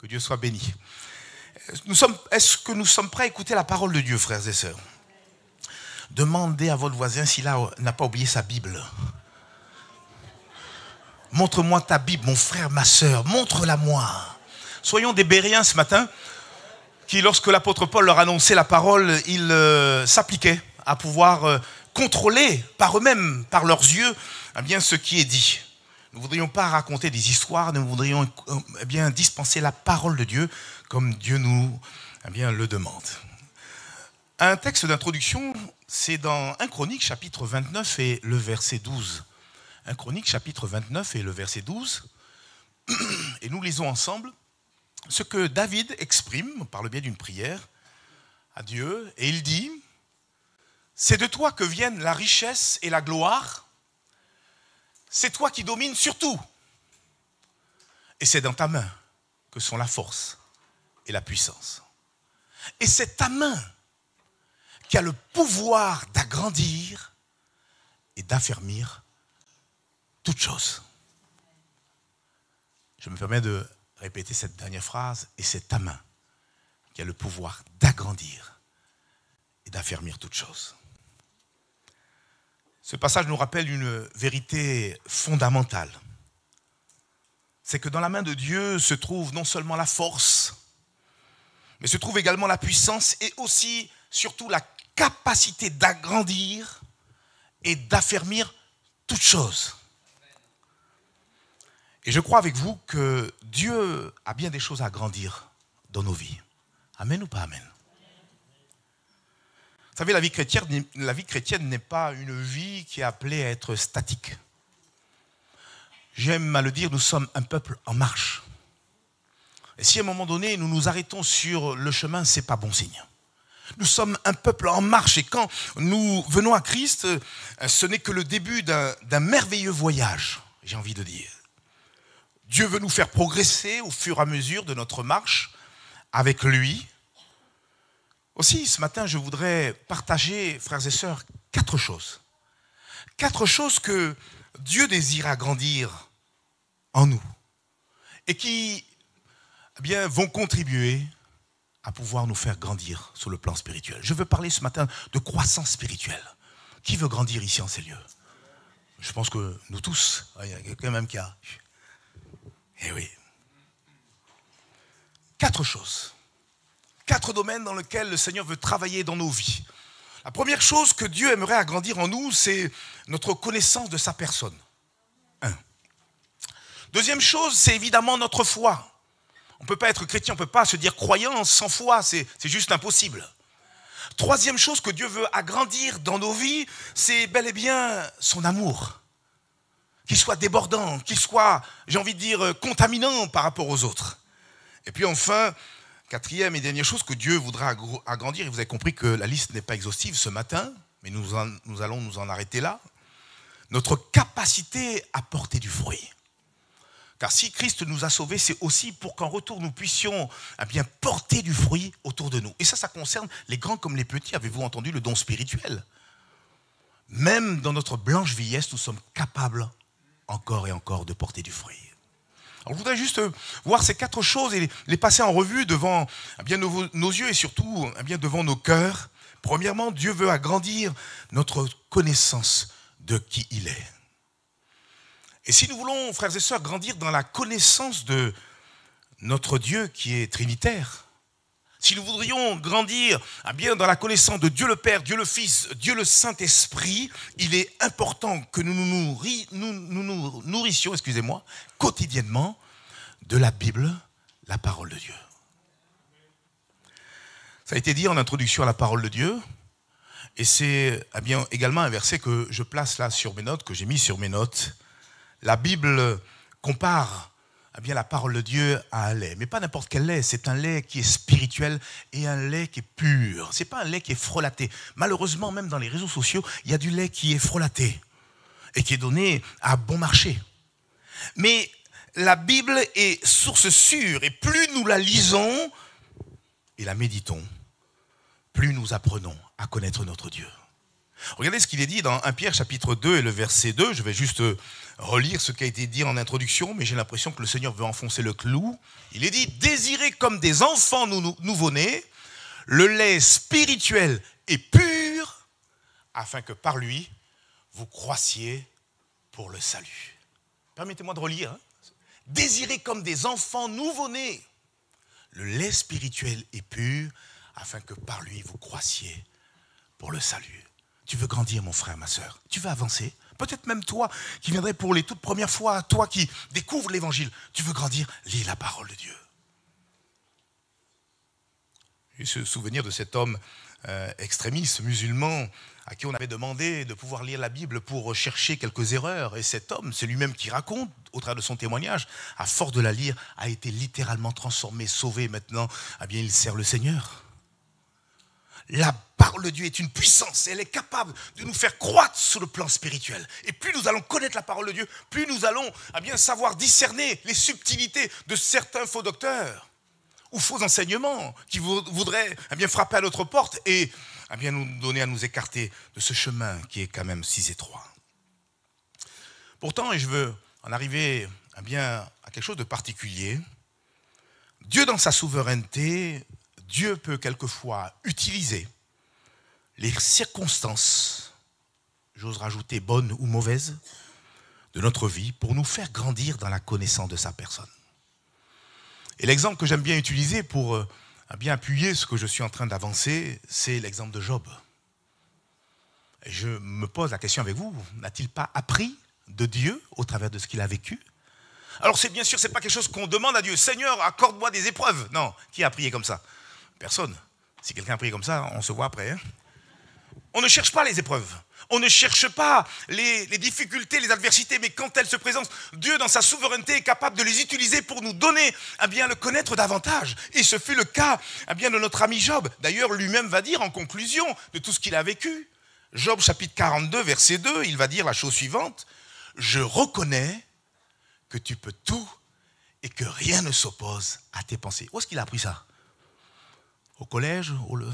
Dieu soit béni. Est-ce que nous sommes prêts à écouter la parole de Dieu, frères et sœurs? Demandez à votre voisin s'il n'a pas oublié sa Bible. Montre-moi ta Bible, mon frère, ma sœur, montre-la-moi. Soyons des Béréens ce matin, qui, lorsque l'apôtre Paul leur annonçait la parole, ils s'appliquaient à pouvoir contrôler par eux-mêmes, par leurs yeux, eh bien, ce qui est dit. Nous ne voudrions pas raconter des histoires, nous voudrions bien dispenser la parole de Dieu comme Dieu nous le demande. Un texte d'introduction, c'est dans 1 Chronique chapitre 29 et le verset 12. 1 Chronique chapitre 29 et le verset 12. Et nous lisons ensemble ce que David exprime par le biais d'une prière à Dieu. Et il dit: c'est de toi que viennent la richesse et la gloire. C'est toi qui domines sur tout. Et c'est dans ta main que sont la force et la puissance. Et c'est ta main qui a le pouvoir d'agrandir et d'affermir toutes choses. Je me permets de répéter cette dernière phrase. Et c'est ta main qui a le pouvoir d'agrandir et d'affermir toutes choses. Ce passage nous rappelle une vérité fondamentale. C'est que dans la main de Dieu se trouve non seulement la force, mais se trouve également la puissance et aussi, surtout, la capacité d'agrandir et d'affermir toutes choses. Et je crois avec vous que Dieu a bien des choses à agrandir dans nos vies. Amen ou pas amen? Vous savez, la vie chrétienne n'est pas une vie qui est appelée à être statique. J'aime à le dire, nous sommes un peuple en marche. Et si à un moment donné, nous nous arrêtons sur le chemin, ce n'est pas bon signe. Nous sommes un peuple en marche et quand nous venons à Christ, ce n'est que le début d'un merveilleux voyage, j'ai envie de dire. Dieu veut nous faire progresser au fur et à mesure de notre marche avec lui. Aussi, ce matin, je voudrais partager, frères et sœurs, 4 choses. 4 choses que Dieu désire agrandir en nous et qui vont contribuer à pouvoir nous faire grandir sur le plan spirituel. Je veux parler ce matin de croissance spirituelle. Qui veut grandir ici en ces lieux? Je pense que nous tous. Il y a quelqu'un même qui a... Eh oui. 4 choses. 4 domaines dans lesquels le Seigneur veut travailler dans nos vies. La première chose que Dieu aimerait agrandir en nous, c'est notre connaissance de sa personne. 1. Deuxième chose, c'est évidemment notre foi. On ne peut pas être chrétien, on ne peut pas se dire croyant sans foi, c'est juste impossible. Troisième chose que Dieu veut agrandir dans nos vies, c'est bel et bien son amour. Qu'il soit débordant, qu'il soit, j'ai envie de dire, contaminant par rapport aux autres. Et puis enfin, 4e et dernière chose que Dieu voudra agrandir, et vous avez compris que la liste n'est pas exhaustive ce matin, mais nous allons nous en arrêter là, notre capacité à porter du fruit. Car si Christ nous a sauvés, c'est aussi pour qu'en retour nous puissions porter du fruit autour de nous. Et ça concerne les grands comme les petits. Avez-vous entendu le don spirituel? Même dans notre blanche vieillesse, nous sommes capables encore et encore de porter du fruit. Alors, je voudrais juste voir ces 4 choses et les passer en revue devant nos yeux et surtout devant nos cœurs. Premièrement, Dieu veut agrandir notre connaissance de qui il est. Et si nous voulons, frères et sœurs, grandir dans la connaissance de notre Dieu qui est trinitaire, si nous voudrions grandir dans la connaissance de Dieu le Père, Dieu le Fils, Dieu le Saint-Esprit, il est important que nous nous nourrissions quotidiennement de la Bible, la parole de Dieu. Ça a été dit en introduction à la parole de Dieu, et c'est également un verset que je place là sur mes notes, que j'ai mis sur mes notes. La Bible compare la parole de Dieu à un lait, mais pas n'importe quel lait, c'est un lait qui est spirituel et un lait qui est pur. C'est pas un lait qui est frelaté. Malheureusement, même dans les réseaux sociaux, il y a du lait qui est frelaté et qui est donné à bon marché. Mais la Bible est source sûre et plus nous la lisons et la méditons, plus nous apprenons à connaître notre Dieu. Regardez ce qu'il est dit dans 1 Pierre chapitre 2 et le verset 2, je vais juste relire ce qui a été dit en introduction, mais j'ai l'impression que le Seigneur veut enfoncer le clou. Il est dit, désirez comme des enfants nouveau-nés, le lait spirituel et pur, afin que par lui, vous croissiez pour le salut. Permettez-moi de relire. Désirez comme des enfants nouveau-nés, le lait spirituel et pur, afin que par lui, vous croissiez pour le salut. Tu veux grandir, mon frère, ma soeur. Tu veux avancer. Peut-être même toi qui viendrais pour les toutes premières fois, toi qui découvres l'évangile. Tu veux grandir, lis la parole de Dieu. J'ai ce souvenir de cet homme extrémiste, musulman, à qui on avait demandé de pouvoir lire la Bible pour chercher quelques erreurs. Et cet homme, c'est lui-même qui raconte, au travers de son témoignage, à force de la lire, a été littéralement transformé, sauvé. Maintenant, eh bien, il sert le Seigneur. La parole de Dieu est une puissance, elle est capable de nous faire croître sur le plan spirituel. Et plus nous allons connaître la parole de Dieu, plus nous allons bien savoir discerner les subtilités de certains faux docteurs ou faux enseignements qui voudraient bien frapper à notre porte et bien nous donner à nous écarter de ce chemin qui est quand même si étroit. Pourtant, et je veux en arriver bien à quelque chose de particulier, Dieu dans sa souveraineté, Dieu peut quelquefois utiliser les circonstances, j'ose rajouter bonnes ou mauvaises, de notre vie pour nous faire grandir dans la connaissance de sa personne. Et l'exemple que j'aime bien utiliser pour bien appuyer ce que je suis en train d'avancer, c'est l'exemple de Job. Et je me pose la question avec vous, n'a-t-il pas appris de Dieu au travers de ce qu'il a vécu ? Alors c'est bien sûr, ce n'est pas quelque chose qu'on demande à Dieu. Seigneur, accorde-moi des épreuves. Non, qui a prié comme ça ? Personne. Si quelqu'un a prié comme ça, on se voit après. On ne cherche pas les épreuves. On ne cherche pas les difficultés, les adversités, mais quand elles se présentent, Dieu, dans sa souveraineté, est capable de les utiliser pour nous donner à bien le connaître davantage. Et ce fut le cas à bien de notre ami Job. D'ailleurs, lui-même va dire en conclusion de tout ce qu'il a vécu. Job chapitre 42, verset 2, il va dire la chose suivante. « Je reconnais que tu peux tout et que rien ne s'oppose à tes pensées. » Où est-ce qu'il a appris ça ? Au collège ?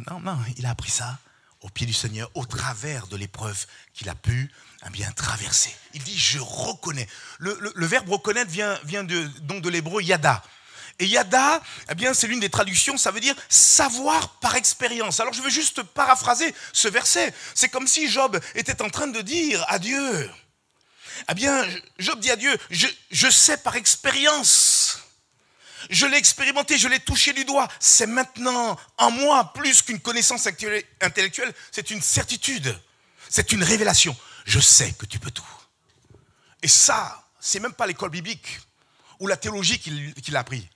Non, il a appris ça au pied du Seigneur, au travers de l'épreuve qu'il a pu bien traverser. Il dit, je reconnais. Le verbe reconnaître vient de l'hébreu yada. Et yada, c'est l'une des traductions, ça veut dire savoir par expérience. Alors je veux juste paraphraser ce verset. C'est comme si Job était en train de dire à Dieu, Job dit à Dieu, je sais par expérience. Je l'ai expérimenté, je l'ai touché du doigt. C'est maintenant en moi, plus qu'une connaissance intellectuelle, c'est une certitude, c'est une révélation. Je sais que tu peux tout. Et ça, c'est même pas l'école biblique ou la théologie qu'il a appris.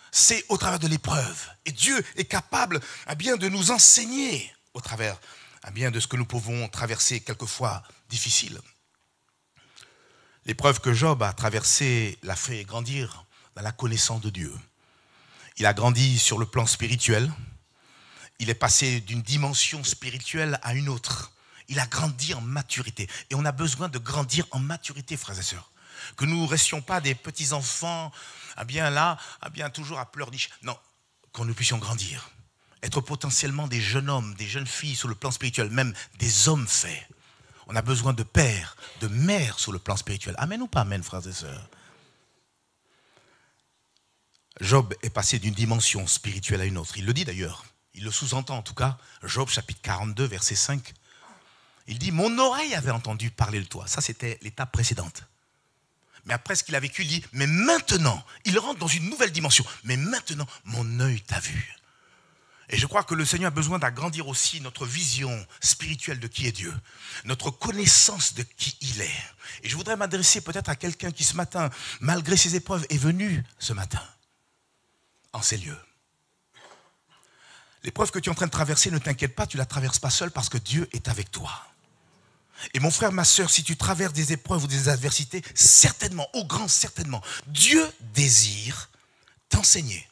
C'est au travers de l'épreuve. Et Dieu est capable de nous enseigner au travers de ce que nous pouvons traverser quelquefois difficile. L'épreuve que Job a traversée l'a fait grandir dans la connaissance de Dieu. Il a grandi sur le plan spirituel. Il est passé d'une dimension spirituelle à une autre. Il a grandi en maturité. Et on a besoin de grandir en maturité, frères et sœurs. Que nous ne restions pas des petits-enfants, toujours à pleurnicher. Non, que nous puissions grandir. Être potentiellement des jeunes hommes, des jeunes filles sur le plan spirituel, même des hommes faits. On a besoin de pères, de mères sur le plan spirituel. Amen ou pas amen, frères et sœurs? Job est passé d'une dimension spirituelle à une autre. Il le dit d'ailleurs. Il le sous-entend en tout cas. Job chapitre 42, verset 5. Il dit, mon oreille avait entendu parler de toi. Ça, c'était l'étape précédente. Mais après ce qu'il a vécu, il dit, mais maintenant, il rentre dans une nouvelle dimension. Mais maintenant, mon œil t'a vu. Et je crois que le Seigneur a besoin d'agrandir aussi notre vision spirituelle de qui est Dieu, notre connaissance de qui il est. Et je voudrais m'adresser peut-être à quelqu'un qui ce matin, malgré ses épreuves, est venu ce matin en ces lieux. L'épreuve que tu es en train de traverser, ne t'inquiète pas, tu ne la traverses pas seul parce que Dieu est avec toi. Et mon frère, ma soeur, si tu traverses des épreuves ou des adversités, certainement, au grand certainement, Dieu désire t'enseigner.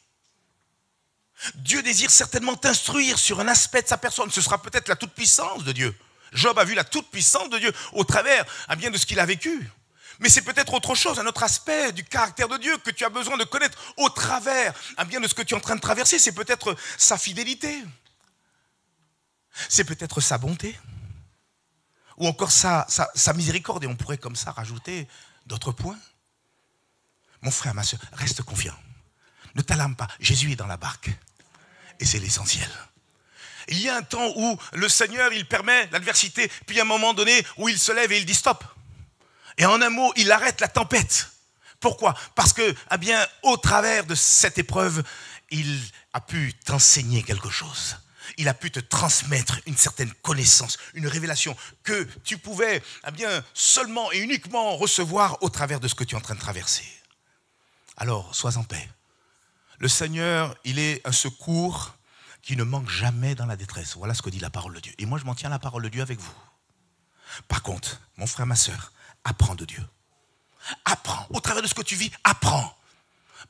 Dieu désire certainement t'instruire sur un aspect de sa personne. Ce sera peut-être la toute-puissance de Dieu. Job a vu la toute-puissance de Dieu au travers de ce qu'il a vécu. Mais c'est peut-être autre chose, un autre aspect du caractère de Dieu que tu as besoin de connaître au travers de ce que tu es en train de traverser. C'est peut-être sa fidélité. C'est peut-être sa bonté. Ou encore sa miséricorde. Et on pourrait comme ça rajouter d'autres points. Mon frère, ma soeur, reste confiant. Ne t'alarme pas, Jésus est dans la barque. Et c'est l'essentiel. Il y a un temps où le Seigneur, il permet l'adversité, puis il y a un moment donné où il se lève et il dit stop. Et en un mot, il arrête la tempête. Pourquoi? Parce que, eh bien, au travers de cette épreuve, il a pu t'enseigner quelque chose. Il a pu te transmettre une certaine connaissance, une révélation que tu pouvais, eh bien, seulement et uniquement recevoir au travers de ce que tu es en train de traverser. Alors, sois en paix. Le Seigneur, il est un secours qui ne manque jamais dans la détresse. Voilà ce que dit la parole de Dieu. Et moi, je m'en tiens à la parole de Dieu avec vous. Par contre, mon frère, ma soeur, apprends de Dieu. Apprends. Au travers de ce que tu vis, apprends.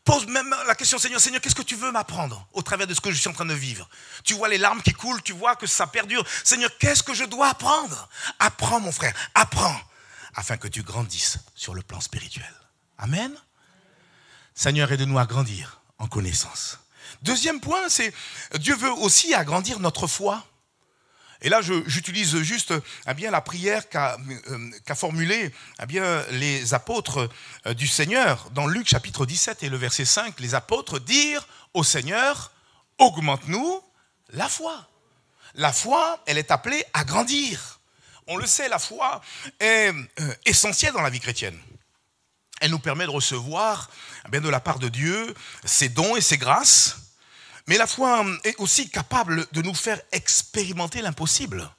Pose même la question, Seigneur, qu'est-ce que tu veux m'apprendre au travers de ce que je suis en train de vivre? Tu vois les larmes qui coulent, tu vois que ça perdure. Seigneur, qu'est-ce que je dois apprendre? Apprends, mon frère, apprends, afin que tu grandisses sur le plan spirituel. Amen. Seigneur, aide-nous à grandir en connaissance. Deuxième point, c'est Dieu veut aussi agrandir notre foi. Et là, j'utilise juste bien la prière qu'a formulée bien les apôtres du Seigneur. Dans Luc chapitre 17 et le verset 5, les apôtres dirent au Seigneur, augmente-nous la foi. La foi, elle est appelée à grandir. On le sait, la foi est essentielle dans la vie chrétienne. Elle nous permet de recevoir bien de la part de Dieu ses dons et ses grâces. Mais la foi est aussi capable de nous faire expérimenter l'impossible.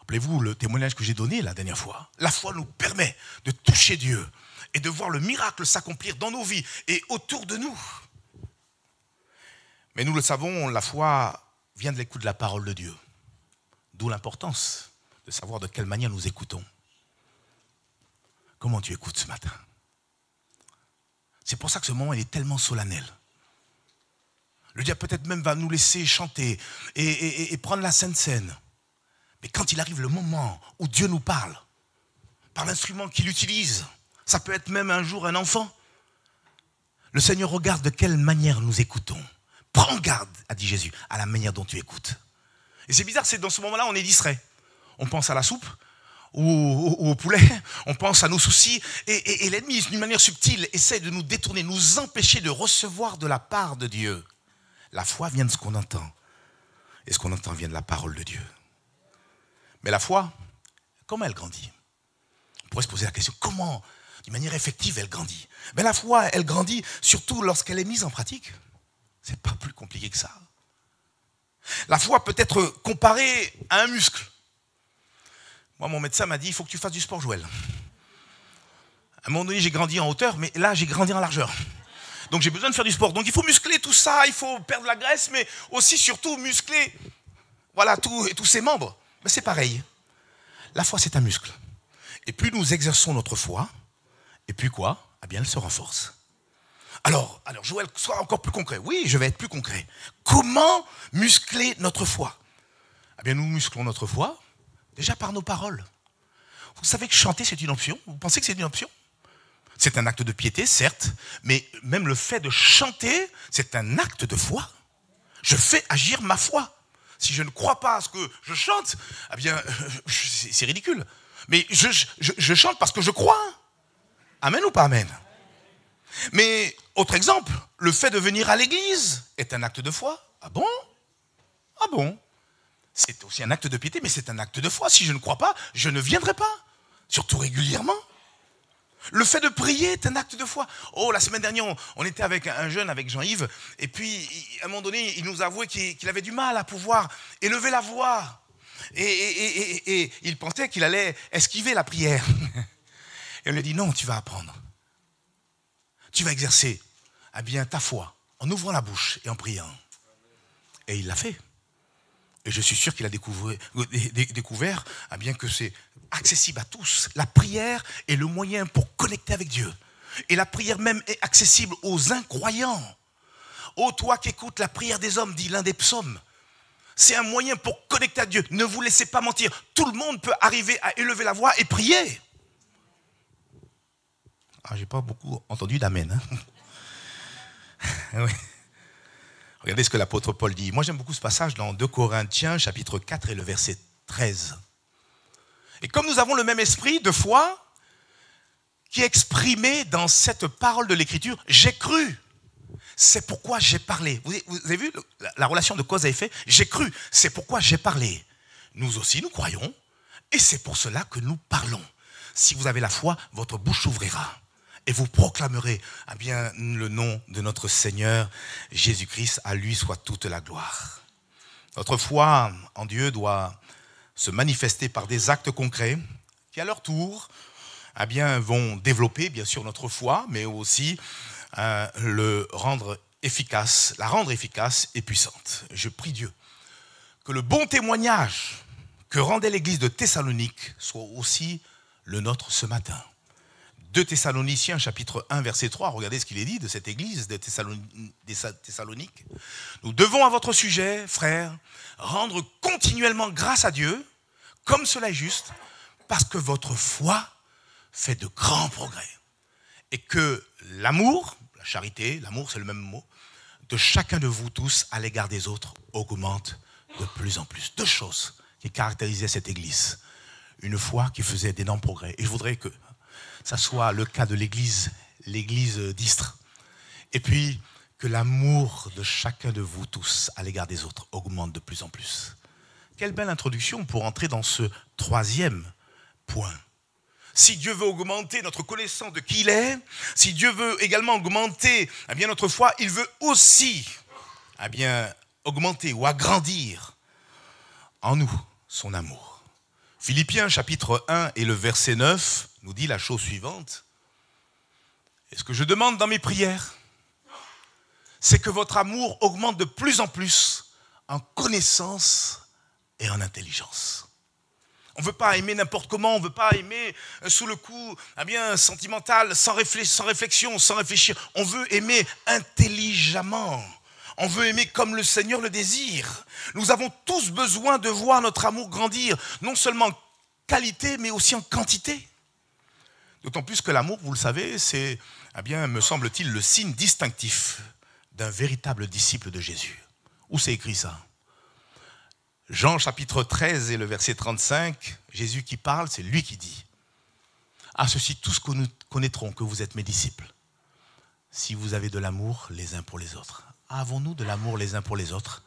Rappelez-vous le témoignage que j'ai donné la dernière fois. La foi nous permet de toucher Dieu et de voir le miracle s'accomplir dans nos vies et autour de nous. Mais nous le savons, la foi vient de l'écoute de la parole de Dieu. D'où l'importance de savoir de quelle manière nous écoutons. Comment tu écoutes ce matin? C'est pour ça que ce moment il est tellement solennel. Le diable peut-être même va nous laisser chanter et prendre la sainte scène. Mais quand il arrive le moment où Dieu nous parle, par l'instrument qu'il utilise, ça peut être même un jour un enfant, le Seigneur regarde de quelle manière nous écoutons. Prends garde, a dit Jésus, à la manière dont tu écoutes. Et c'est bizarre, c'est dans ce moment-là, on est distrait. On pense à la soupe ou au poulet, on pense à nos soucis. Et l'ennemi, d'une manière subtile, essaie de nous détourner, nous empêcher de recevoir de la part de Dieu. La foi vient de ce qu'on entend. Et ce qu'on entend vient de la parole de Dieu. Mais la foi, comment elle grandit? On pourrait se poser la question, comment, d'une manière effective, elle grandit? Mais la foi, elle grandit surtout lorsqu'elle est mise en pratique. C'est pas plus compliqué que ça. La foi peut être comparée à un muscle. Moi, mon médecin m'a dit, il faut que tu fasses du sport, Joël. À un moment donné, j'ai grandi en hauteur, mais là, j'ai grandi en largeur. Donc j'ai besoin de faire du sport. Donc il faut muscler tout ça, il faut perdre la graisse, mais aussi surtout muscler voilà, tous ses membres. Mais c'est pareil. La foi, c'est un muscle. Et plus nous exerçons notre foi, et puis quoi? Eh bien, elle se renforce. Alors, Joël, sois encore plus concret. Oui, je vais être plus concret. Comment muscler notre foi? Eh bien, nous musclons notre foi déjà par nos paroles. Vous savez que chanter, c'est une option? Vous pensez que c'est une option? C'est un acte de piété, certes, mais même le fait de chanter, c'est un acte de foi. Je fais agir ma foi. Si je ne crois pas à ce que je chante, eh bien, c'est ridicule. Mais je chante parce que je crois. Amen ou pas amen? Mais, autre exemple, le fait de venir à l'église est un acte de foi. Ah bon? Ah bon? C'est aussi un acte de piété, mais c'est un acte de foi. Si je ne crois pas, je ne viendrai pas. Surtout régulièrement. Le fait de prier est un acte de foi. Oh, la semaine dernière, on était avec un jeune, avec Jean-Yves, et puis, à un moment donné, il nous avouait qu'il avait du mal à pouvoir élever la voix. Et il pensait qu'il allait esquiver la prière. Et on lui a dit, non, tu vas apprendre. Tu vas exercer eh bien, ta foi en ouvrant la bouche et en priant. Et il l'a fait. Et je suis sûr qu'il a découvert eh bien, que c'est accessible à tous. La prière est le moyen pour connecter avec Dieu. Et la prière même est accessible aux incroyants. Ô toi qui écoutes la prière des hommes, dit l'un des psaumes. C'est un moyen pour connecter à Dieu. Ne vous laissez pas mentir. Tout le monde peut arriver à élever la voix et prier. Ah, j'ai pas beaucoup entendu d'amen. Hein. Oui. Regardez ce que l'apôtre Paul dit. Moi, j'aime beaucoup ce passage dans 2 Corinthiens, chapitre 4 et le verset 13. Et comme nous avons le même esprit de foi, qui est exprimé dans cette parole de l'Écriture. J'ai cru, c'est pourquoi j'ai parlé. Vous avez vu la relation de cause à effet? J'ai cru, c'est pourquoi j'ai parlé. Nous aussi, nous croyons, et c'est pour cela que nous parlons. Si vous avez la foi, votre bouche s'ouvrira et vous proclamerez bien, le nom de notre Seigneur Jésus-Christ. À lui soit toute la gloire. Notre foi en Dieu doit se manifester par des actes concrets qui, à leur tour, vont développer bien sûr notre foi, mais aussi la rendre efficace et puissante. Je prie Dieu que le bon témoignage que rendait l'église de Thessalonique soit aussi le nôtre ce matin. 2 Thessaloniciens chapitre 1 verset 3, regardez ce qu'il est dit de cette église de Thessalonique. Nous devons à votre sujet, frères, rendre continuellement grâce à Dieu, comme cela est juste, parce que votre foi fait de grands progrès. Et que l'amour, la charité, l'amour c'est le même mot, de chacun de vous tous à l'égard des autres augmente de plus en plus. 2 choses qui caractérisaient cette église. Une foi qui faisait d'énormes progrès. Et je voudrais que ça soit le cas de l'église d'Istres. Et puis, que l'amour de chacun de vous tous à l'égard des autres augmente de plus en plus. Quelle belle introduction pour entrer dans ce 3e point. Si Dieu veut augmenter notre connaissance de qui il est, si Dieu veut également augmenter notre foi, il veut aussi augmenter ou agrandir en nous son amour. Philippiens chapitre 1 et le verset 9 nous dit la chose suivante. Et ce que je demande dans mes prières, c'est que votre amour augmente de plus en plus en connaissance et en intelligence. On ne veut pas aimer n'importe comment, on ne veut pas aimer sous le coup sentimental, sans réflexion, sans réfléchir. On veut aimer intelligemment. On veut aimer comme le Seigneur le désire. Nous avons tous besoin de voir notre amour grandir, non seulement en qualité, mais aussi en quantité. D'autant plus que l'amour, vous le savez, c'est, me semble-t-il, le signe distinctif d'un véritable disciple de Jésus. Où c'est écrit ça? Jean chapitre 13 et le verset 35, Jésus qui parle, c'est lui qui dit: à ceci tous connaîtront que vous êtes mes disciples, si vous avez de l'amour les uns pour les autres. Avons-nous de l'amour les uns pour les autres?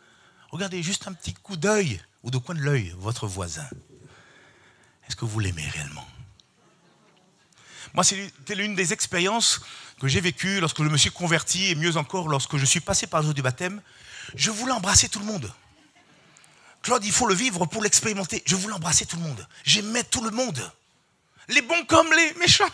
Regardez juste un petit coup d'œil ou de coin de l'œil votre voisin. Est-ce que vous l'aimez réellement? Moi, c'était l'une des expériences que j'ai vécues lorsque je me suis converti, et mieux encore lorsque je suis passé par l'eau du baptême. Je voulais embrasser tout le monde. Claude, il faut le vivre pour l'expérimenter. Je voulais embrasser tout le monde. J'aimais tout le monde. Les bons comme les méchants.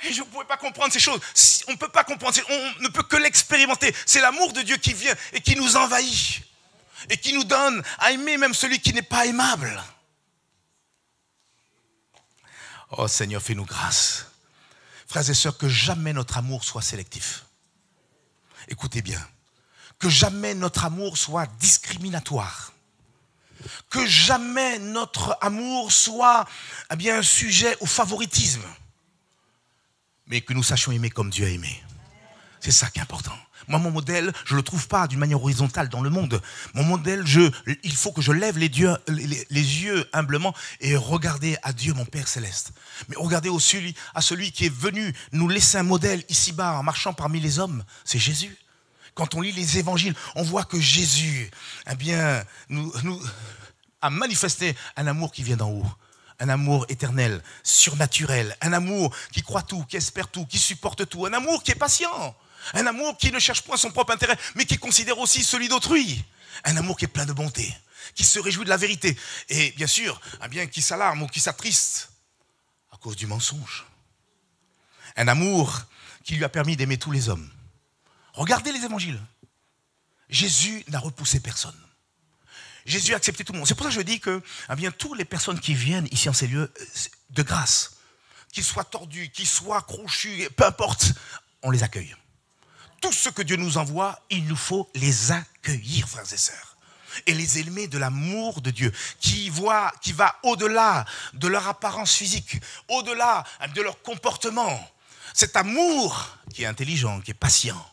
Et je ne pouvais pas comprendre ces choses. On ne peut pas comprendre, on ne peut que l'expérimenter. C'est l'amour de Dieu qui vient et qui nous envahit. Et qui nous donne à aimer même celui qui n'est pas aimable. Oh Seigneur, fais-nous grâce. Frères et sœurs, que jamais notre amour soit sélectif. Écoutez bien. Que jamais notre amour soit discriminatoire. Que jamais notre amour soit sujet au favoritisme. Mais que nous sachions aimer comme Dieu a aimé. C'est ça qui est important. Moi, mon modèle, je ne le trouve pas d'une manière horizontale dans le monde. Mon modèle, il faut que je lève les yeux humblement et regarder à Dieu, mon Père céleste. Mais regardez à celui qui est venu nous laisser un modèle ici-bas en marchant parmi les hommes. C'est Jésus. Quand on lit les évangiles, on voit que Jésus nous a manifesté un amour qui vient d'en haut. Un amour éternel, surnaturel, un amour qui croit tout, qui espère tout, qui supporte tout, un amour qui est patient, un amour qui ne cherche point son propre intérêt, mais qui considère aussi celui d'autrui, un amour qui est plein de bonté, qui se réjouit de la vérité, et bien sûr, qui s'alarme ou qui s'attriste à cause du mensonge. Un amour qui lui a permis d'aimer tous les hommes. Regardez les évangiles. Jésus n'a repoussé personne. Jésus a accepté tout le monde. C'est pour ça que je dis que toutes les personnes qui viennent ici en ces lieux de grâce, qu'ils soient tordus, qu'ils soient crochus, peu importe, on les accueille. Tout ce que Dieu nous envoie, il nous faut les accueillir, frères et sœurs. Et les aimer de l'amour de Dieu, qui va au-delà de leur apparence physique, au-delà de leur comportement. Cet amour qui est intelligent, qui est patient.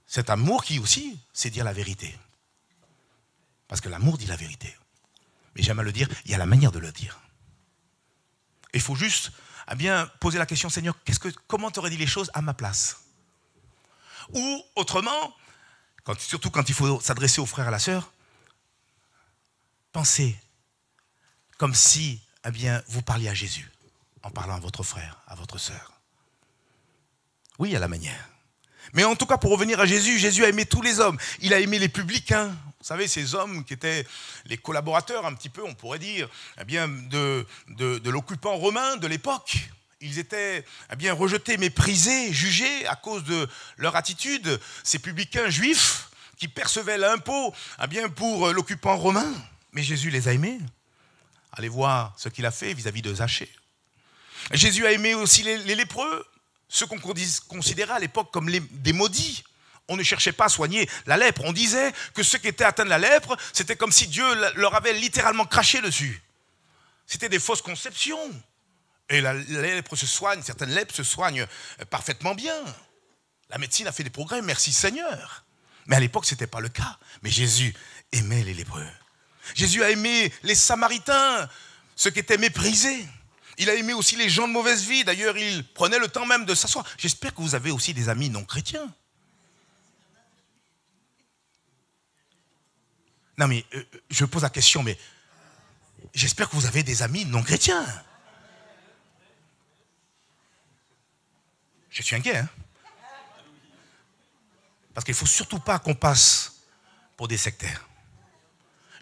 Cet amour qui aussi, c'est dire la vérité. Parce que l'amour dit la vérité. Mais j'aime à le dire, il y a la manière de le dire. Il faut juste eh bien, poser la question, Seigneur, comment t'aurais dit les choses à ma place? Ou autrement, surtout quand il faut s'adresser aux frères et à la sœur, pensez comme si, eh bien, vous parliez à Jésus en parlant à votre frère, à votre sœur. Oui, à la manière. Mais en tout cas, pour revenir à Jésus, Jésus a aimé tous les hommes. Il a aimé les publicains. Vous savez, ces hommes qui étaient les collaborateurs, un petit peu, on pourrait dire, eh bien, de l'occupant romain de l'époque. Ils étaient eh bien, rejetés, méprisés, jugés à cause de leur attitude. Ces publicains juifs qui percevaient l'impôt eh bien, pour l'occupant romain. Mais Jésus les a aimés. Allez voir ce qu'il a fait vis-à-vis de Zachée. Jésus a aimé aussi les lépreux, ceux qu'on considérait à l'époque comme des maudits. On ne cherchait pas à soigner la lèpre. On disait que ceux qui étaient atteints de la lèpre, c'était comme si Dieu leur avait littéralement craché dessus. C'était des fausses conceptions. Et la lèpre se soigne, certaines lèpres se soignent parfaitement bien. La médecine a fait des progrès, merci Seigneur. Mais à l'époque, ce n'était pas le cas. Mais Jésus aimait les lépreux. Jésus a aimé les Samaritains, ceux qui étaient méprisés. Il a aimé aussi les gens de mauvaise vie. D'ailleurs, il prenait le temps même de s'asseoir. J'espère que vous avez aussi des amis non chrétiens. Non, mais je pose la question, mais j'espère que vous avez des amis non chrétiens. Je suis inquiet, hein? Parce qu'il ne faut surtout pas qu'on passe pour des sectaires.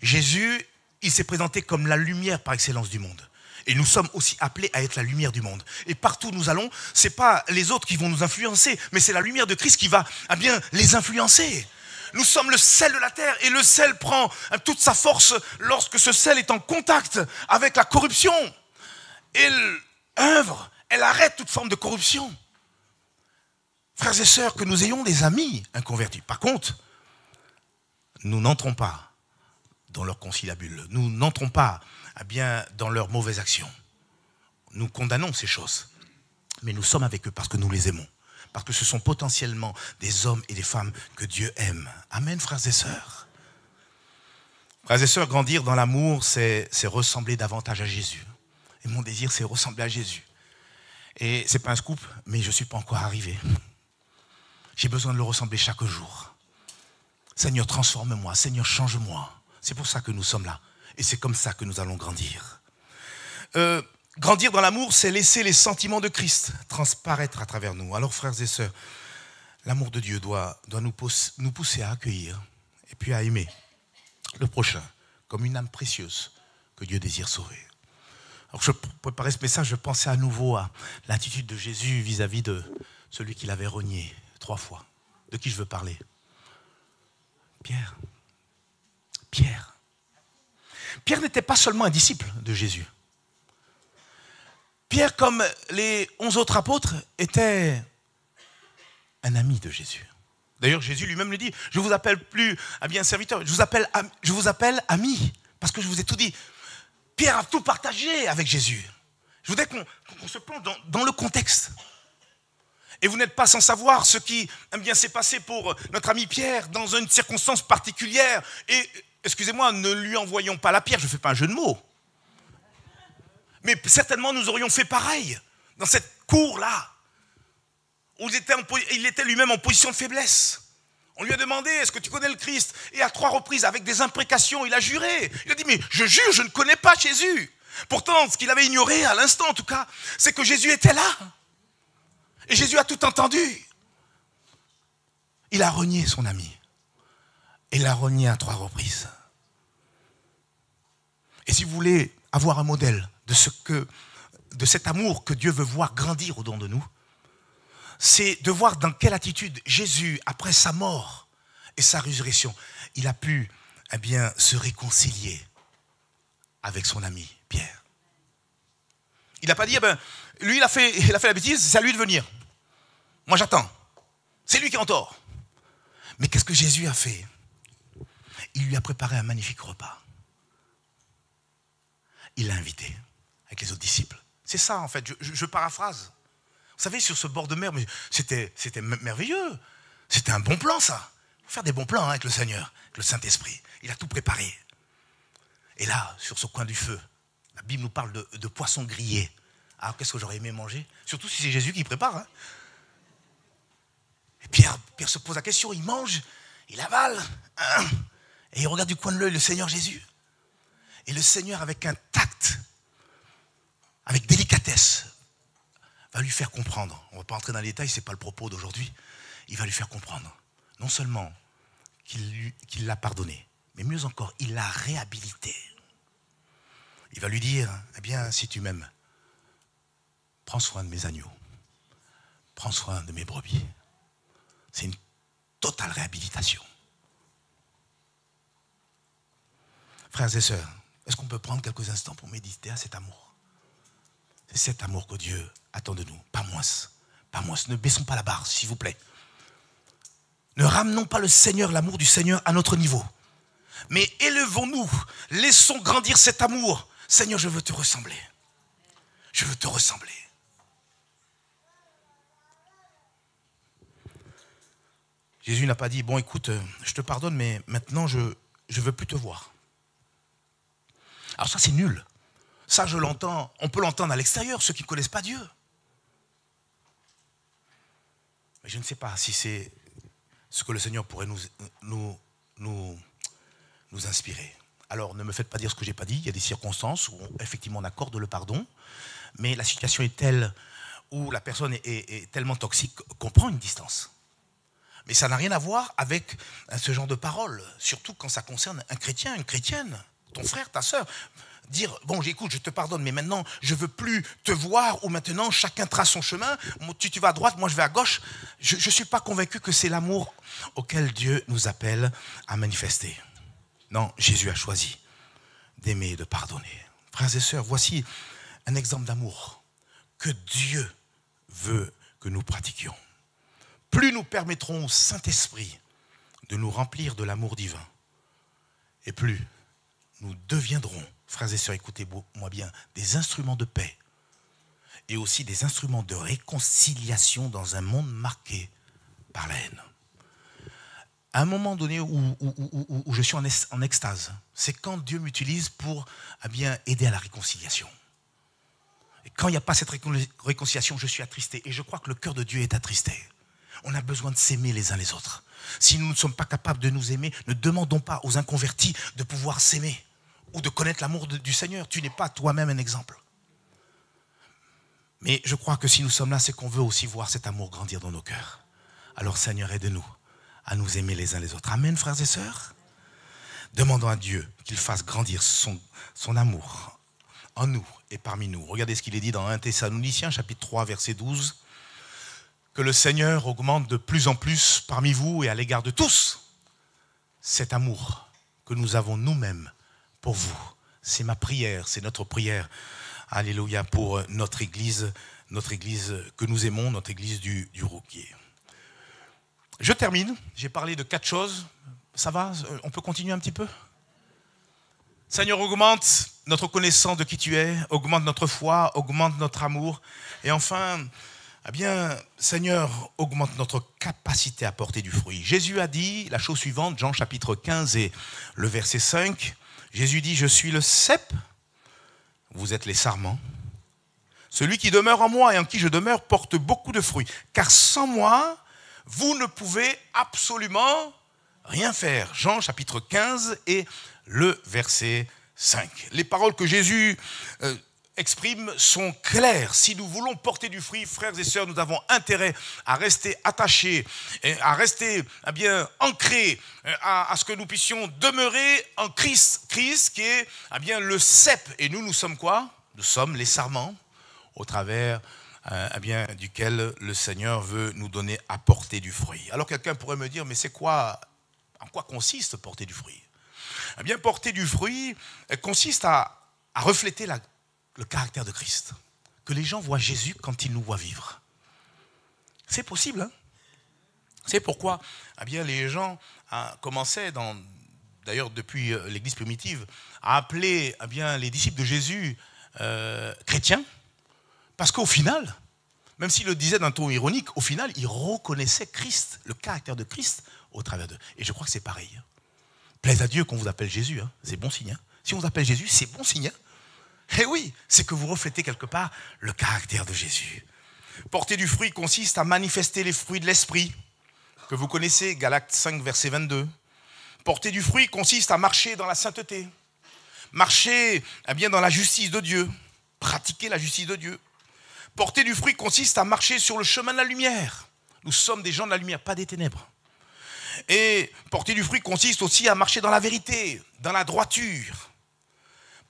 Jésus, il s'est présenté comme la lumière par excellence du monde. Et nous sommes aussi appelés à être la lumière du monde. Et partout où nous allons, ce n'est pas les autres qui vont nous influencer, mais c'est la lumière de Christ qui va eh bien, les influencer. Nous sommes le sel de la terre et le sel prend toute sa force lorsque ce sel est en contact avec la corruption. Elle œuvre, elle arrête toute forme de corruption. Frères et sœurs, que nous ayons des amis inconvertis. Par contre, nous n'entrons pas dans leur conciliabule. Nous n'entrons pas eh bien, dans leurs mauvaises actions. Nous condamnons ces choses. Mais nous sommes avec eux parce que nous les aimons. Parce que ce sont potentiellement des hommes et des femmes que Dieu aime. Amen, frères et sœurs. Frères et sœurs, grandir dans l'amour, c'est ressembler davantage à Jésus. Et mon désir, c'est ressembler à Jésus. Et ce n'est pas un scoop, mais je ne suis pas encore arrivé. J'ai besoin de le ressembler chaque jour. Seigneur, transforme-moi. Seigneur, change-moi. C'est pour ça que nous sommes là. Et c'est comme ça que nous allons grandir. Grandir dans l'amour, c'est laisser les sentiments de Christ transparaître à travers nous. Alors, frères et sœurs, l'amour de Dieu doit nous pousser à accueillir et puis à aimer le prochain comme une âme précieuse que Dieu désire sauver. Alors, je préparais ce message, je pensais à nouveau à l'attitude de Jésus vis-à-vis de celui qui l'avait renié 3 fois. De qui je veux parler? Pierre. Pierre. Pierre n'était pas seulement un disciple de Jésus. Pierre, comme les 11 autres apôtres, était un ami de Jésus. D'ailleurs, Jésus lui-même le dit, je ne vous appelle plus un serviteur, je vous appelle ami, parce que je vous ai tout dit. Pierre a tout partagé avec Jésus. Je voudrais qu'on se plonge dans le contexte. Et vous n'êtes pas sans savoir ce qui s'est passé pour notre ami Pierre dans une circonstance particulière. Et, excusez-moi, ne lui envoyons pas la pierre, je ne fais pas un jeu de mots. Mais certainement, nous aurions fait pareil dans cette cour-là, où il était lui-même en position de faiblesse. On lui a demandé, est-ce que tu connais le Christ? Et à 3 reprises, avec des imprécations, il a juré. Il a dit, mais je jure, je ne connais pas Jésus. Pourtant, ce qu'il avait ignoré, à l'instant en tout cas, c'est que Jésus était là. Et Jésus a tout entendu. Il a renié son ami. Il l'a renié à 3 reprises. Et si vous voulez avoir un modèle de cet amour que Dieu veut voir grandir au-dedans de nous, c'est de voir dans quelle attitude Jésus, après sa mort et sa résurrection, il a pu se réconcilier avec son ami Pierre. Il n'a pas dit, lui il a fait la bêtise, c'est à lui de venir. Moi j'attends. C'est lui qui est en tort. Mais qu'est-ce que Jésus a fait? Il lui a préparé un magnifique repas. Il l'a invité avec les autres disciples. C'est ça en fait, je paraphrase. Vous savez, sur ce bord de mer, c'était merveilleux. C'était un bon plan ça. Il faut faire des bons plans avec le Seigneur, avec le Saint-Esprit. Il a tout préparé. Et là, sur ce coin du feu, la Bible nous parle de poissons grillés Alors qu'est-ce que j'aurais aimé manger? Surtout si c'est Jésus qui prépare. Hein. Et Pierre se pose la question, il mange, il avale, hein, et il regarde du coin de l'œil le Seigneur Jésus. Et le Seigneur, avec un tact, avec délicatesse, va lui faire comprendre. On ne va pas entrer dans les détails, ce n'est pas le propos d'aujourd'hui. Il va lui faire comprendre, non seulement qu'il l'a pardonné, mais mieux encore, il l'a réhabilité. Il va lui dire, eh bien, si tu m'aimes, prends soin de mes agneaux, prends soin de mes brebis. C'est une totale réhabilitation. Frères et sœurs, est-ce qu'on peut prendre quelques instants pour méditer à cet amour? C'est cet amour que Dieu attend de nous, pas moins. Pas moins. Ne baissons pas la barre, s'il vous plaît. Ne ramenons pas le Seigneur, l'amour du Seigneur à notre niveau. Mais élevons-nous, laissons grandir cet amour. Seigneur, je veux te ressembler. Je veux te ressembler. Jésus n'a pas dit, bon écoute, je te pardonne, mais maintenant je ne veux plus te voir. Alors ça c'est nul. Ça je l'entends, on peut l'entendre à l'extérieur, ceux qui ne connaissent pas Dieu. Mais je ne sais pas si c'est ce que le Seigneur pourrait nous inspirer. Alors ne me faites pas dire ce que je n'ai pas dit, il y a des circonstances où effectivement on accorde le pardon, mais la situation est telle où la personne est tellement toxique qu'on prend une distance. Mais ça n'a rien à voir avec ce genre de paroles, surtout quand ça concerne un chrétien, une chrétienne, ton frère, ta sœur. Dire, bon, j'écoute, je te pardonne, mais maintenant, je ne veux plus te voir, ou maintenant, chacun trace son chemin, tu vas à droite, moi je vais à gauche. Je ne suis pas convaincu que c'est l'amour auquel Dieu nous appelle à manifester. Non, Jésus a choisi d'aimer et de pardonner. Frères et sœurs, voici un exemple d'amour que Dieu veut que nous pratiquions. Plus nous permettrons au Saint-Esprit de nous remplir de l'amour divin, et plus nous deviendrons, frères et sœurs, écoutez-moi bien, des instruments de paix et aussi des instruments de réconciliation dans un monde marqué par la haine. À un moment donné où je suis en extase, c'est quand Dieu m'utilise pour aider à la réconciliation. Et quand il n'y a pas cette réconciliation, je suis attristé. Et je crois que le cœur de Dieu est attristé. On a besoin de s'aimer les uns les autres. Si nous ne sommes pas capables de nous aimer, ne demandons pas aux inconvertis de pouvoir s'aimer ou de connaître l'amour du Seigneur. Tu n'es pas toi-même un exemple. Mais je crois que si nous sommes là, c'est qu'on veut aussi voir cet amour grandir dans nos cœurs. Alors Seigneur, aide-nous à nous aimer les uns les autres. Amen, frères et sœurs. Demandons à Dieu qu'il fasse grandir son amour en nous et parmi nous. Regardez ce qu'il est dit dans 1 Thessaloniciens, chapitre 3, verset 12. Que le Seigneur augmente de plus en plus parmi vous et à l'égard de tous cet amour que nous avons nous-mêmes pour vous. C'est ma prière, c'est notre prière. Alléluia, pour notre église que nous aimons, notre église du Rouquier. Je termine, j'ai parlé de 4 choses. Ça va? On peut continuer un petit peu? Seigneur, augmente notre connaissance de qui tu es, augmente notre foi, augmente notre amour. Et enfin, Seigneur, augmente notre capacité à porter du fruit. Jésus a dit la chose suivante, Jean chapitre 15 et le verset 5. Jésus dit, je suis le cep, vous êtes les sarments. Celui qui demeure en moi et en qui je demeure porte beaucoup de fruits. Car sans moi, vous ne pouvez absolument rien faire. Jean chapitre 15 et le verset 5. Les paroles que Jésus exprime sont claires. Si nous voulons porter du fruit, frères et sœurs, nous avons intérêt à rester attachés, à rester ancrés à ce que nous puissions demeurer en Christ. Christ qui est le cep. Et nous sommes quoi? Nous sommes les sarments au travers duquel le Seigneur veut nous donner à porter du fruit. Alors quelqu'un pourrait me dire, mais c'est quoi? En quoi consiste porter du fruit? Porter du fruit consiste à refléter le caractère de Christ. Que les gens voient Jésus quand ils nous voient vivre. C'est possible, hein? C'est pourquoi les gens commençaient, d'ailleurs depuis l'Église primitive, à appeler les disciples de Jésus chrétiens, parce qu'au final, même s'ils le disaient d'un ton ironique, au final, ils reconnaissaient Christ, le caractère de Christ au travers d'eux. Et je crois que c'est pareil. Plaise à Dieu qu'on vous appelle Jésus, hein. C'est bon signe. Hein. Si on vous appelle Jésus, c'est bon signe. Hein. Eh oui, c'est que vous reflétez quelque part le caractère de Jésus. Porter du fruit consiste à manifester les fruits de l'esprit, que vous connaissez, Galates 5, verset 22. Porter du fruit consiste à marcher dans la sainteté, marcher bien dans la justice de Dieu, pratiquer la justice de Dieu. Porter du fruit consiste à marcher sur le chemin de la lumière. Nous sommes des gens de la lumière, pas des ténèbres. Et porter du fruit consiste aussi à marcher dans la vérité, dans la droiture.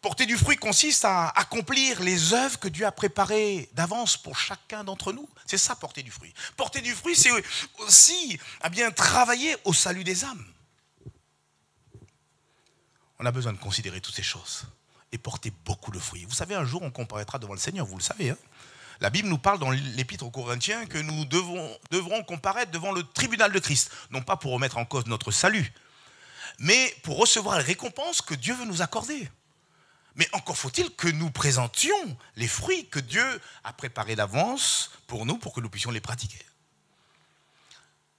Porter du fruit consiste à accomplir les œuvres que Dieu a préparées d'avance pour chacun d'entre nous. C'est ça, porter du fruit. Porter du fruit, c'est aussi bien travailler au salut des âmes. On a besoin de considérer toutes ces choses et porter beaucoup de fruits. Vous savez, un jour, on comparaîtra devant le Seigneur, vous le savez. La Bible nous parle dans l'Épître aux Corinthiens que nous devrons comparaître devant le tribunal de Christ. Non pas pour remettre en cause notre salut, mais pour recevoir les récompenses que Dieu veut nous accorder. Mais encore faut-il que nous présentions les fruits que Dieu a préparés d'avance pour nous, pour que nous puissions les pratiquer.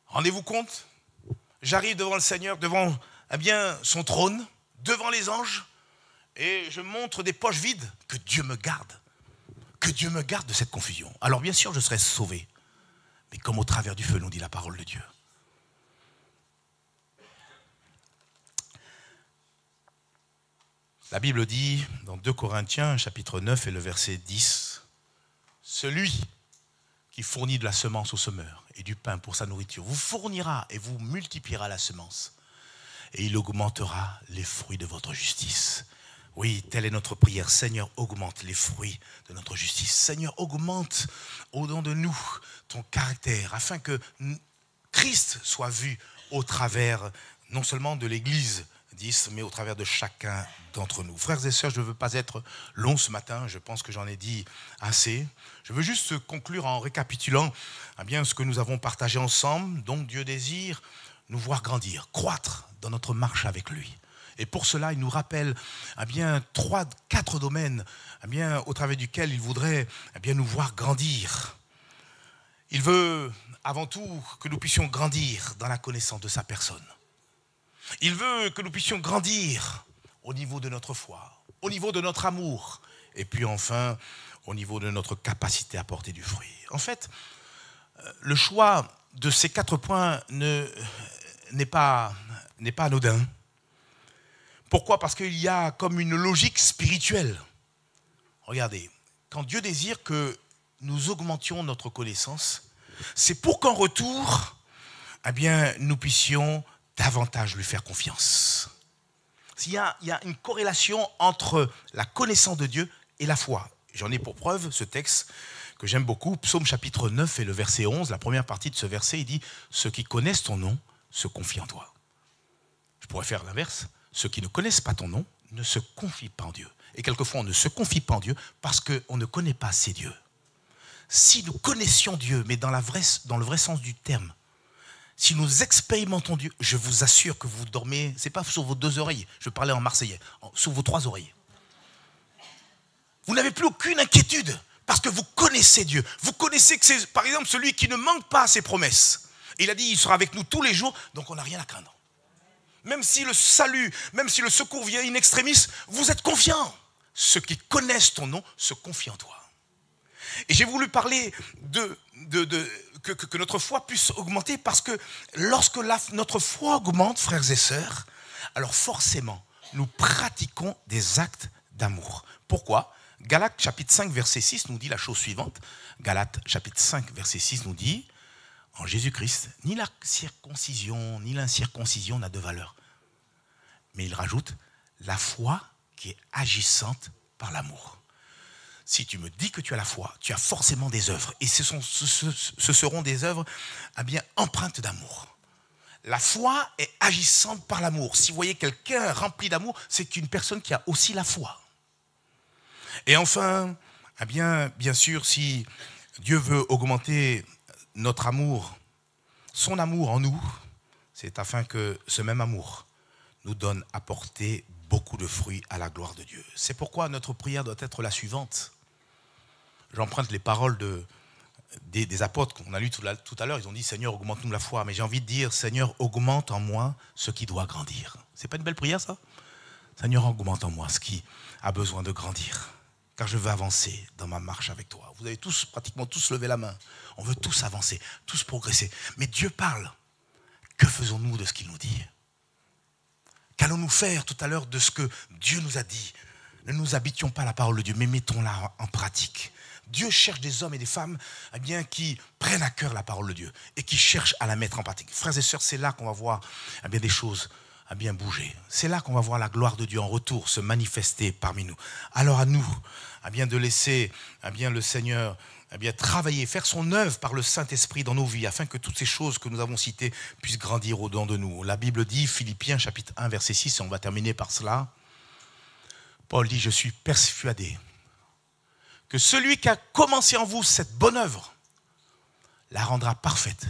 Rendez-vous compte, j'arrive devant le Seigneur, devant son trône, devant les anges, et je montre des poches vides. Que Dieu me garde. Que Dieu me garde de cette confusion. Alors bien sûr, je serai sauvé, mais comme au travers du feu, nous dit la parole de Dieu. La Bible dit, dans 2 Corinthiens, chapitre 9 et le verset 10, « Celui qui fournit de la semence au semeur et du pain pour sa nourriture vous fournira et vous multipliera la semence, et il augmentera les fruits de votre justice. » Oui, telle est notre prière. Seigneur, augmente les fruits de notre justice. Seigneur, augmente au-dedans de nous ton caractère, afin que Christ soit vu au travers, non seulement de l'Église, mais au travers de chacun d'entre nous. Frères et sœurs, je ne veux pas être long ce matin, je pense que j'en ai dit assez. Je veux juste conclure en récapitulant ce que nous avons partagé ensemble. Donc Dieu désire nous voir grandir, croître dans notre marche avec lui. Et pour cela, il nous rappelle 4 domaines au travers duquel il voudrait nous voir grandir. Il veut avant tout que nous puissions grandir dans la connaissance de sa personne. Il veut que nous puissions grandir au niveau de notre foi, au niveau de notre amour, et puis enfin au niveau de notre capacité à porter du fruit. En fait, le choix de ces 4 points n'est pas anodin. Pourquoi ? Parce qu'il y a comme une logique spirituelle. Regardez, quand Dieu désire que nous augmentions notre connaissance, c'est pour qu'en retour, nous puissions davantage lui faire confiance. Il y a une corrélation entre la connaissance de Dieu et la foi. J'en ai pour preuve ce texte que j'aime beaucoup, Psaume chapitre 9 et le verset 11, la première partie de ce verset, il dit « Ceux qui connaissent ton nom se confient en toi ». Je pourrais faire l'inverse. Ceux qui ne connaissent pas ton nom ne se confient pas en Dieu. Et quelquefois, on ne se confie pas en Dieu parce qu'on ne connaît pas assez Dieu. Si nous connaissions Dieu, mais dans le vrai sens du terme, si nous expérimentons Dieu, je vous assure que vous dormez, ce n'est pas sur vos 2 oreilles, je parlais en marseillais, sur vos 3 oreilles. Vous n'avez plus aucune inquiétude parce que vous connaissez Dieu. Vous connaissez que c'est, par exemple, celui qui ne manque pas à ses promesses. Il a dit, il sera avec nous tous les jours, donc on n'a rien à craindre. Même si le salut, même si le secours vient in extremis, vous êtes confiants. Ceux qui connaissent ton nom se confient en toi. Et j'ai voulu parler que notre foi puisse augmenter parce que lorsque notre foi augmente, frères et sœurs, alors forcément, nous pratiquons des actes d'amour. Pourquoi ? Galates chapitre 5, verset 6 nous dit la chose suivante. Galates chapitre 5, verset 6 nous dit « En Jésus-Christ, ni la circoncision, ni l'incirconcision n'a de valeur. » Mais il rajoute « La foi qui est agissante par l'amour. » Si tu me dis que tu as la foi, tu as forcément des œuvres. Et ce seront des œuvres empreintes d'amour. La foi est agissante par l'amour. Si vous voyez quelqu'un rempli d'amour, c'est une personne qui a aussi la foi. Et enfin, bien sûr, si Dieu veut augmenter notre amour, son amour en nous, c'est afin que ce même amour nous donne à porter beaucoup de fruits à la gloire de Dieu. C'est pourquoi notre prière doit être la suivante. J'emprunte les paroles des apôtres qu'on a lues tout à l'heure. Ils ont dit « Seigneur, augmente-nous la foi ». Mais j'ai envie de dire « Seigneur, augmente en moi ce qui doit grandir ». C'est pas une belle prière, ça ? Seigneur, augmente en moi ce qui a besoin de grandir. car je veux avancer dans ma marche avec toi. Vous avez tous, pratiquement tous levé la main. On veut tous avancer, tous progresser. Mais Dieu parle. Que faisons-nous de ce qu'il nous dit? Qu'allons-nous faire tout à l'heure de ce que Dieu nous a dit? Ne nous habitions pas à la parole de Dieu, mais mettons-la en pratique. Dieu cherche des hommes et des femmes qui prennent à cœur la parole de Dieu et qui cherchent à la mettre en pratique. Frères et sœurs, c'est là qu'on va voir des choses bouger. C'est là qu'on va voir la gloire de Dieu en retour se manifester parmi nous. Alors à nous de laisser le Seigneur travailler, faire son œuvre par le Saint-Esprit dans nos vies, afin que toutes ces choses que nous avons citées puissent grandir au-dedans de nous. La Bible dit, Philippiens chapitre 1, verset 6, et on va terminer par cela. Paul dit, je suis persuadé que celui qui a commencé en vous cette bonne œuvre la rendra parfaite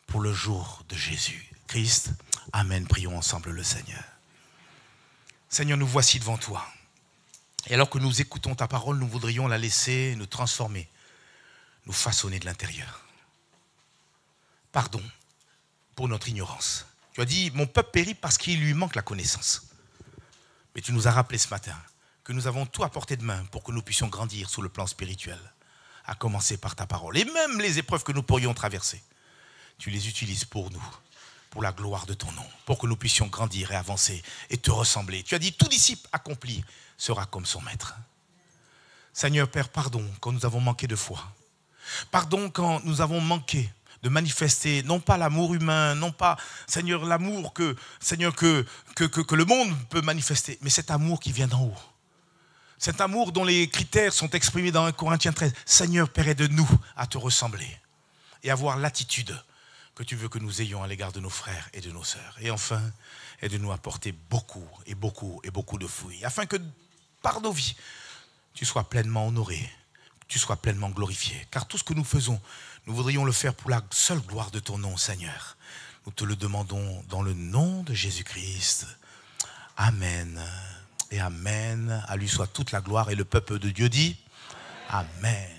pour le jour de Jésus-Christ. Amen. Prions ensemble le Seigneur. Seigneur, nous voici devant toi. Et alors que nous écoutons ta parole, nous voudrions la laisser nous transformer, nous façonner de l'intérieur. Pardon pour notre ignorance. Tu as dit, mon peuple périt parce qu'il lui manque la connaissance. Mais tu nous as rappelé ce matin que nous avons tout à portée de main pour que nous puissions grandir sur le plan spirituel, à commencer par ta parole. Et même les épreuves que nous pourrions traverser, tu les utilises pour nous, pour la gloire de ton nom, pour que nous puissions grandir et avancer et te ressembler. Tu as dit, tout disciple accompli sera comme son maître. Seigneur Père, pardon quand nous avons manqué de foi. Pardon quand nous avons manqué de manifester, non pas l'amour humain, non pas, Seigneur, l'amour que le monde peut manifester, mais cet amour qui vient d'en haut. Cet amour dont les critères sont exprimés dans 1 Corinthiens 13. Seigneur, Père, aide-nous à te ressembler et avoir l'attitude que tu veux que nous ayons à l'égard de nos frères et de nos sœurs. Et enfin, aide-nous à porter beaucoup et beaucoup et beaucoup de fruits, afin que par nos vies, tu sois pleinement honoré, que tu sois pleinement glorifié. Car tout ce que nous faisons, nous voudrions le faire pour la seule gloire de ton nom, Seigneur. Nous te le demandons dans le nom de Jésus-Christ. Amen. Et amen. À lui soit toute la gloire. Et le peuple de Dieu dit Amen.